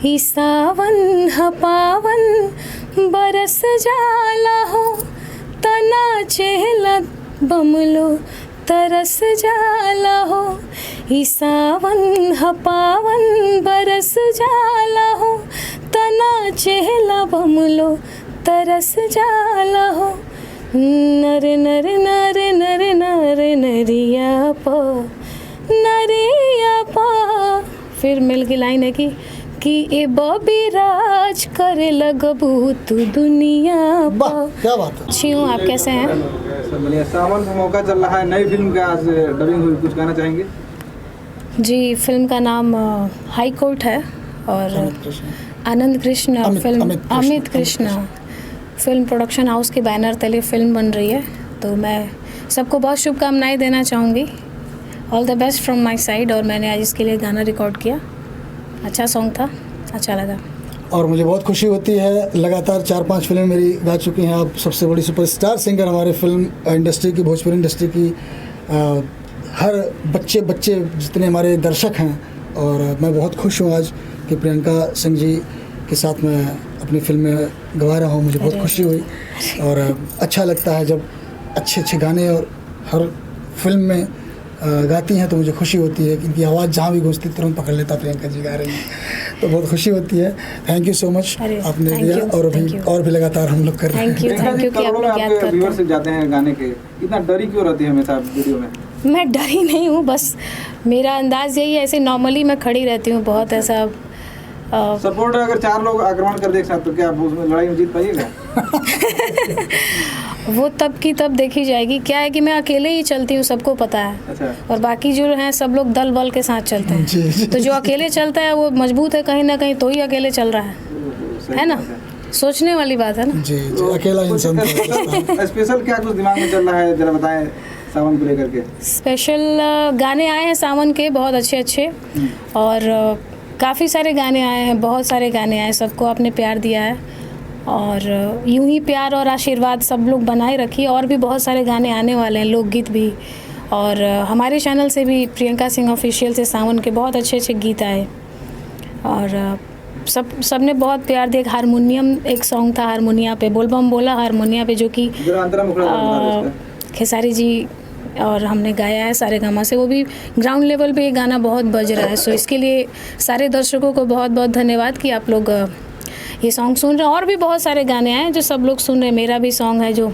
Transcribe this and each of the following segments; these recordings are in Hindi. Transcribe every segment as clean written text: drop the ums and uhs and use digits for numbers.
ही सावन ह पावन बरस जाला हो, तना चेहला बमलो तरस जाला हो। ही सावन ह पावन बरस जाला हो, तना चेहला बमलो तरस जाला हो। नर नर नर नर नर नरिया पा। फिर मिल की लाइन है कि ए बॉबी राज करे लगबू तू दुनिया पा। क्या बात है। अच्छी हूँ, आप कैसे हैं? सब बढ़िया। सावन का मौका चल रहा है, नई फिल्म का आज डबिंग हुई, कुछ कहना चाहेंगे? जी, फिल्म का नाम हाई कोर्ट है और Anand Krishna film Amit Krishna film production house के बैनर तले फिल्म बन रही है। तो मैं सबको बहुत शुभकामनाएं देना चाहूँगी। All the best from my side. और मैंने आज इसके लिए गाना रिकॉर्ड किया, अच्छा सॉन्ग था, अच्छा लगा। और मुझे बहुत खुशी होती है, लगातार 4-5 फिल्में मेरी गा चुकी हैं आप, सबसे बड़ी सुपरस्टार सिंगर हमारे फिल्म इंडस्ट्री की, भोजपुरी इंडस्ट्री की। हर बच्चे जितने हमारे दर्शक हैं, और मैं बहुत खुश हूँ आज कि प्रियंका सिंह जी के साथ मैं अपनी फिल्म में गवा रहा हूँ। मुझे बहुत खुशी हुई और अच्छा लगता है जब अच्छे गाने और हर फिल्म में गाती हैं, तो मुझे खुशी होती है कि इनकी आवाज़ जहाँ भी गूंजती तुरंत पकड़ लेता प्रियंका जी गा रही हैं, तो बहुत खुशी होती है। थैंक यू सो मच, आपने दिया और भी लगातार हम लोग कर रहे हैं। थैंक यू कि आप लोग याद करते हैं। जाते हैं गाने के, इतना डरी क्यों रहती है हमेशा वीडियो में? मैं डरी नहीं हूँ, बस मेरा अंदाज यही है, ऐसे नॉर्मली मैं खड़ी रहती हूँ, बहुत ऐसा सपोर्ट। अगर 4 लोग आक्रमण कर दें साथ, तो क्या आप उसमें लड़ाई में जीत पाइएगा? वो तब की तब देखी जाएगी। क्या है कि मैं अकेले ही चलती हूँ, सबको पता है। अच्छा। और बाकी जो हैं सब लोग दल बल के साथ चलते हैं। जी। तो जो अकेले चलता है वो मजबूत है कहीं ना कहीं, तो ही अकेले चल रहा है ना? सोचने वाली बात है ना। जी, अकेला इंसान। स्पेशल क्या कुछ दिमाग में चल रहा है, जरा बताएं सावन को लेकर के। स्पेशल गाने आए हैं सावन के, बहुत अच्छे और काफ़ी सारे गाने आए हैं, बहुत सारे गाने आए, सबको आपने प्यार दिया है और यूं ही प्यार और आशीर्वाद सब लोग बनाए रखिए। और भी बहुत सारे गाने आने वाले हैं, लोकगीत भी, और हमारे चैनल से भी प्रियंका सिंह ऑफिशियल से सावन के बहुत अच्छे गीत आए और सब ने बहुत प्यार दिया। हारमोनियम एक सॉन्ग था, हारमोनिया पे बोलबम बोला हारमोनिया पे, जो कि खेसारी जी और हमने गाया है सारेगामा से। वो भी ग्राउंड लेवल पे ये गाना बहुत बज रहा है। सो इसके लिए सारे दर्शकों को बहुत बहुत धन्यवाद कि आप लोग ये सॉन्ग सुन रहे हैं। और भी बहुत सारे गाने आए जो सब लोग सुन रहे हैं। मेरा भी सॉन्ग है जो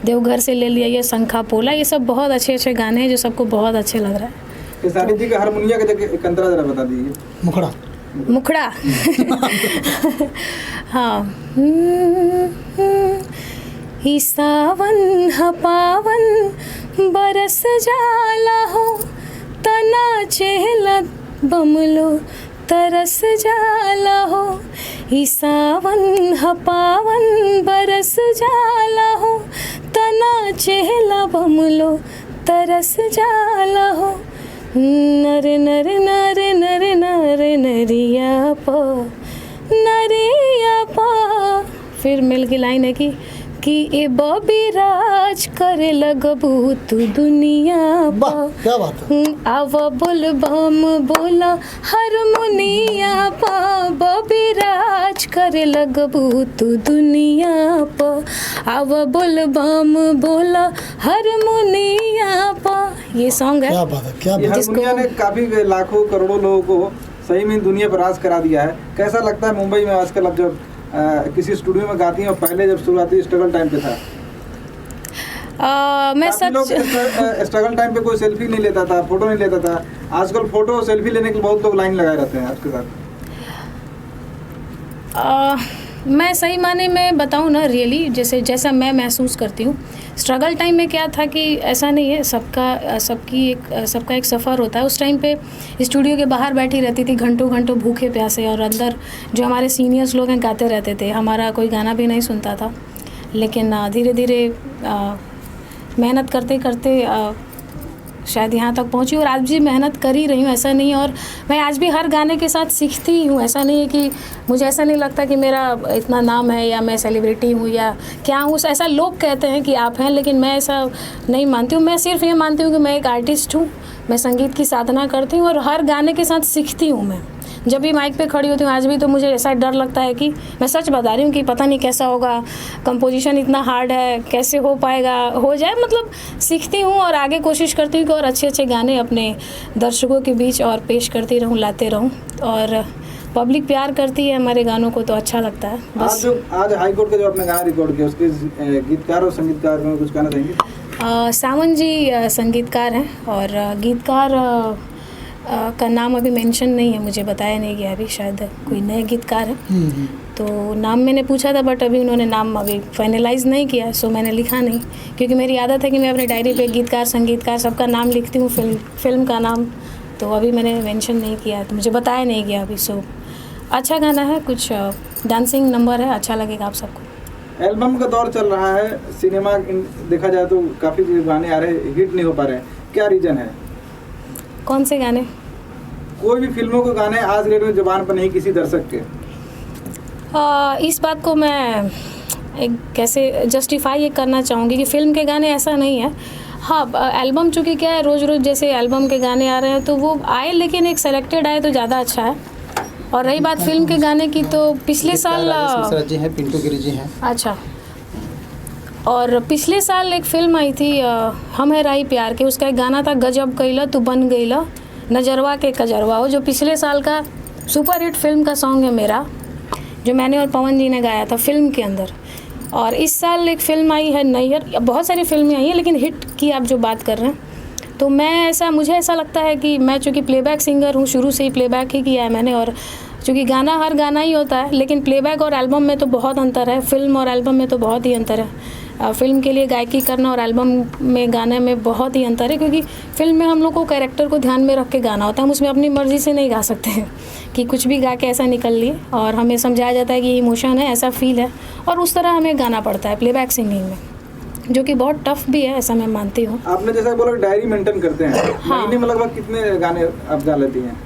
देवघर से ले लिया, ये शंखा पोला, ये सब बहुत अच्छे गाने हैं जो सबको बहुत अच्छे लग रहा है। खेसारी जी का हारमोनिया का एक अंतरा जरा बता दीजिए। मुखड़ा हाँ। ही सावन ह पावन बरस जाला हो, तना चेहला बमलो तरस जाला हो। ही सावन ह पावन बरस जाला हो, तना चेहला बमलो तरस जाला हो। नर नर नर नर नर नरिया पा। फिर मिल की लाइन है कि ए बॉबी राज करे लगबू तू दुनिया पा। क्या बात है। आव बोल बम बोला हारमोनिया पा, बॉबी राज करे लगबू तू दुनिया पा। आव बोल बम बोला हारमोनिया पा। ये सॉन्ग है। क्या बात है, क्या बात है। हारमोनिया ने काफी लाखों करोड़ों लोगों को सही में दुनिया पर राज करा दिया है। कैसा लगता है मुंबई में आजकल आप जब किसी स्टूडियो में गाती हैं, और पहले जब शुरुआती स्ट्रगल टाइम पे था? मैं सच स्ट्रगल टाइम पे कोई सेल्फी नहीं लेता था, फोटो नहीं लेता था। आजकल फोटो और सेल्फी लेने के लिए बहुत लोग लाइन लगाए रहते हैं आपके साथ। मैं सही माने में बताऊँ ना, रियली जैसा मैं महसूस करती हूँ, स्ट्रगल टाइम में क्या था कि ऐसा नहीं है, सबका एक सफ़र होता है। उस टाइम पे स्टूडियो के बाहर बैठी रहती थी घंटों भूखे प्यासे, और अंदर जो हमारे सीनियर्स लोग हैं गाते रहते थे, हमारा कोई गाना भी नहीं सुनता था। लेकिन धीरे धीरे मेहनत करते करते शायद यहाँ तक पहुँची, और आज भी मेहनत कर ही रही हूँ, ऐसा नहीं है। और मैं आज भी हर गाने के साथ सीखती ही हूँ। ऐसा नहीं है कि मुझे ऐसा नहीं लगता कि मेरा इतना नाम है या मैं सेलिब्रिटी हूँ या क्या हूँ। ऐसा लोग कहते हैं कि आप हैं, लेकिन मैं ऐसा नहीं मानती हूँ। मैं सिर्फ ये मानती हूँ कि मैं एक आर्टिस्ट हूँ, मैं संगीत की साधना करती हूँ और हर गाने के साथ सीखती हूँ मैं। जब भी माइक पे खड़ी होती हूँ आज भी, तो मुझे ऐसा डर लगता है कि मैं सच बता रही हूँ कि पता नहीं कैसा होगा, कंपोजिशन इतना हार्ड है, कैसे हो पाएगा, हो जाए, मतलब सीखती हूँ और आगे कोशिश करती हूँ कि और अच्छे अच्छे गाने अपने दर्शकों के बीच और पेश करती रहूँ, लाते रहूँ, और पब्लिक प्यार करती है हमारे गानों को तो अच्छा लगता है बस। आज हाई कोर्ट का जो आपने गाना रिकॉर्ड किया उसके गीतकार और संगीतकार में कुछ कहना चाहेंगे? सावन जी संगीतकार हैं और गीतकार का नाम अभी मेंशन नहीं है, मुझे बताया नहीं गया अभी, शायद कोई नए गीतकार है। तो नाम मैंने पूछा था बट अभी उन्होंने नाम अभी फाइनलाइज नहीं किया, सो मैंने लिखा नहीं, क्योंकि मेरी आदत है कि मैं अपनी डायरी पे गीतकार संगीतकार सबका नाम लिखती हूँ, फिल्म का नाम, तो अभी मैंने मेंशन नहीं किया, तो मुझे बताया नहीं गया अभी। सो अच्छा गाना है, कुछ डांसिंग नंबर है, अच्छा लगेगा आप सबको। एल्बम का दौर चल रहा है, सिनेमा देखा जाए तो काफ़ी गाने आ रहे हैं, हिट नहीं हो पा रहे हैं, क्या रीज़न है? कौन से गाने? कोई भी फिल्मों के गाने आज डेट में जुबान पर नहीं किसी दर्शक के। इस बात को मैं एक कैसे जस्टिफाई करना चाहूँगी कि फ़िल्म के गाने ऐसा नहीं है। हाँ, एल्बम चूँकि क्या है, रोज़ रोज़ जैसे एल्बम के गाने आ रहे हैं तो वो आए, लेकिन एक सेलेक्टेड आए तो ज़्यादा अच्छा है। और रही बात फिल्म के गाने की, तो पिछले साल जी हैं, पिंटू गिरी जी हैं। अच्छा, और पिछले साल एक फ़िल्म आई थी हम है राही प्यार के, उसका एक गाना था गजब कैला तू बन गईला नजरवा के कजरवा हो, जो पिछले साल का सुपर हिट फिल्म का सॉन्ग है मेरा, जो मैंने और पवन जी ने गाया था फिल्म के अंदर। और इस साल एक फ़िल्म आई है नैहर, बहुत सारी फिल्में आई हैं लेकिन हिट की आप जो बात कर रहे हैं, तो मुझे ऐसा लगता है कि मैं चूँकि प्लेबैक सिंगर हूँ, शुरू से ही प्लेबैक ही किया है मैंने, और चूँकि गाना हर गाना ही होता है, लेकिन प्लेबैक और एल्बम में तो बहुत अंतर है, फिल्म और एल्बम में तो बहुत ही अंतर है। फिल्म के लिए गायकी करना और एल्बम में गाने में बहुत ही अंतर है, क्योंकि फिल्म में हम लोग को कैरेक्टर को ध्यान में रख के गाना होता है, हम उसमें अपनी मर्ज़ी से नहीं गा सकते हैं कि कुछ भी गा के ऐसा निकल लिए, और हमें समझाया जाता है कि इमोशन है, ऐसा फील है, और उस तरह हमें गाना पड़ता है प्लेबैक सिंगिंग में, जो कि बहुत टफ भी है, ऐसा मैं मानती हूँ। आपने जैसा बोला डायरी मेंटेन करते हैं, हाँ। महीने में लगभग कितने गाने आप गा लेती हैं?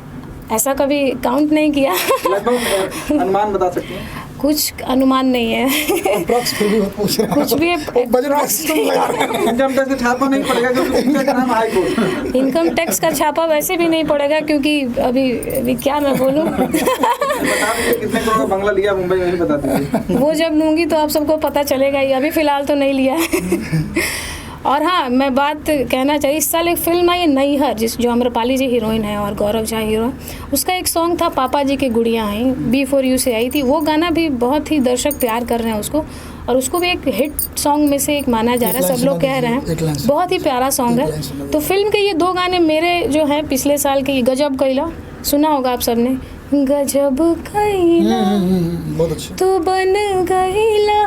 ऐसा कभी काउंट नहीं किया। लगभग अनुमान बता सकते हैं? कुछ अनुमान नहीं है। अप्रॉक्स फिर भी पूछ रहे हैं। कुछ भी बजट मैक्सिमम लगा रहे हैं। इनकम टैक्स का छापा नहीं पड़ेगा क्योंकि इनका नाम हाई कोर्ट। इनकम टैक्स का छापा वैसे भी नहीं पड़ेगा, क्योंकि अभी क्या मैं बोलूँ। बता दीजिए कितने करोड़ का बंगला लिया मुंबई में, बता दीजिए। वो जब लूँगी तो आप सबको पता चलेगा ही, अभी फ़िलहाल तो नहीं लिया है। और हाँ, मैं बात कहना चाहिए, इस साल एक फिल्म आई नैहर, जो अम्रपाली जी हीरोइन है और गौरव झा हीरो, उसका एक सॉन्ग था पापा जी के गुड़िया आई, B4U से आई थी, वो गाना भी बहुत ही दर्शक प्यार कर रहे हैं उसको, और उसको भी एक हिट सॉन्ग में से एक माना जा रहा है, सब लोग कह रहे हैं, बहुत ही प्यारा सॉन्ग है। तो फिल्म के ये दो गाने मेरे जो हैं पिछले साल के, गजब कैला सुना होगा आप सबने, गजब कैला बहुत अच्छा। तू बन गईला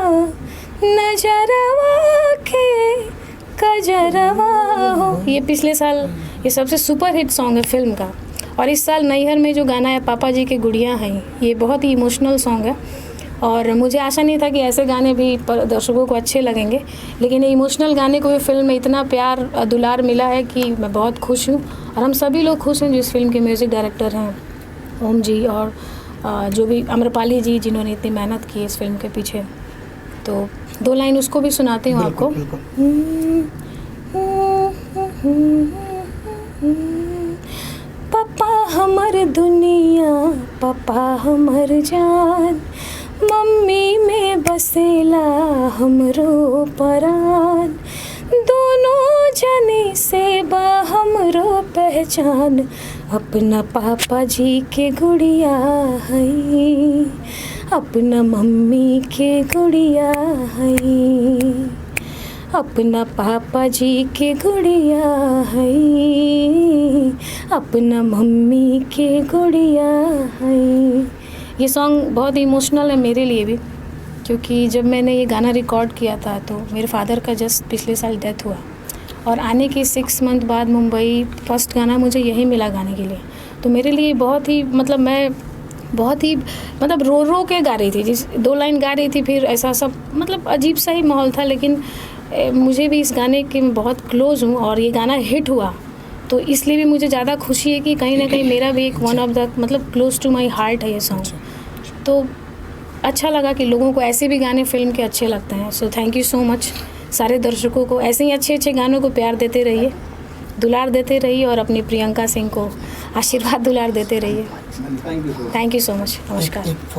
नजरवा के कजरवा हो, ये पिछले साल ये सबसे सुपर हिट सॉन्ग है फिल्म का। और इस साल नैहर में जो गाना है पापा जी के गुड़िया हैं, ये बहुत ही इमोशनल सॉन्ग है, और मुझे आशा नहीं था कि ऐसे गाने भी दर्शकों को अच्छे लगेंगे, लेकिन ये इमोशनल गाने को भी फिल्म में इतना प्यार दुलार मिला है कि मैं बहुत खुश हूँ, और हम सभी लोग खुश हैं जो इस फिल्म के म्यूज़िक डायरेक्टर हैं ओम जी, और जो भी अम्रपाली जी जिन्होंने इतनी मेहनत की इस फिल्म के पीछे। तो दो लाइन उसको भी सुनाती हूँ आपको। पापा हमर दुनिया, पापा हमर जान, मम्मी में बसेला हमरो परान, दोनों जने से बा हमरो पहचान, अपना पापा जी के गुड़िया है, अपना मम्मी के गुड़िया है, अपना पापा जी के गुड़िया है, अपना मम्मी के गुड़िया है। ये सॉन्ग बहुत इमोशनल है मेरे लिए भी, क्योंकि जब मैंने ये गाना रिकॉर्ड किया था तो मेरे फादर का जस्ट पिछले साल डेथ हुआ, और आने के 6 मंथ बाद मुंबई फर्स्ट गाना मुझे यही मिला गाने के लिए। तो मेरे लिए बहुत ही मैं बहुत ही रो रो के गा रही थी, जिस 2 लाइन गा रही थी, फिर ऐसा सब अजीब सा ही माहौल था, लेकिन मुझे भी इस गाने के बहुत क्लोज़ हूँ, और ये गाना हिट हुआ तो इसलिए भी मुझे ज़्यादा खुशी है कि कहीं ना कहीं मेरा भी एक one of the close to my heart है ये सॉन्ग। तो अच्छा लगा कि लोगों को ऐसे भी गाने फिल्म के अच्छे लगते हैं। So thank you so much सारे दर्शकों को, ऐसे ही अच्छे अच्छे गानों को प्यार देते रहिए, दुलार देते रहिए, और अपनी प्रियंका सिंह को आशीर्वाद दुलार देते रहिए। Thank you sir. Thank you so much, नमस्कार। एक